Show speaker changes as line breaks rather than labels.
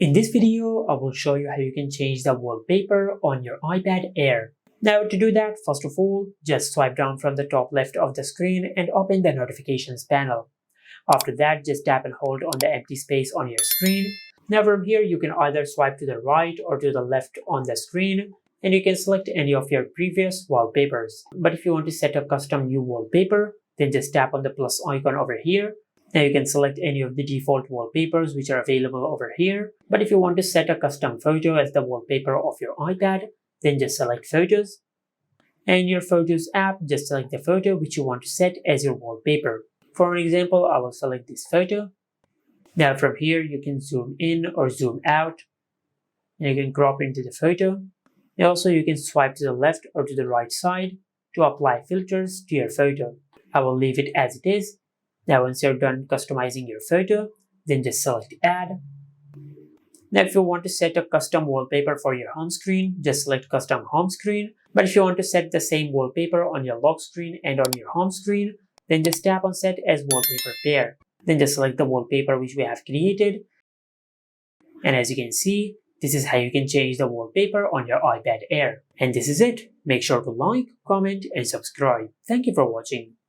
In this video, I will show you how you can change the wallpaper on your iPad Air. Now to do that, first of all, just swipe down from the top left of the screen and open the notifications panel. After that, just tap and hold on the empty space on your screen. Now from here, you can either swipe to the right or to the left on the screen, and you can select any of your previous wallpapers. But if you want to set a custom new wallpaper, then just tap on the plus icon over here. Now you can select any of the default wallpapers which are available over here. But if you want to set a custom photo as the wallpaper of your iPad, then just select Photos. And in your Photos app, just select the photo which you want to set as your wallpaper. For an example, I will select this photo. Now from here, you can zoom in or zoom out, and you can crop into the photo. And also you can swipe to the left or to the right side to apply filters to your photo. I will leave it as it is. Now once you're done customizing your photo, then just select Add. Now if you want to set a custom wallpaper for your home screen, just select Custom Home Screen. But if you want to set the same wallpaper on your lock screen and on your home screen, then just tap on Set as Wallpaper Pair. Then just select the wallpaper which we have created. And as you can see, this is how you can change the wallpaper on your iPad Air. And this is it. Make sure to like, comment, and subscribe. Thank you for watching.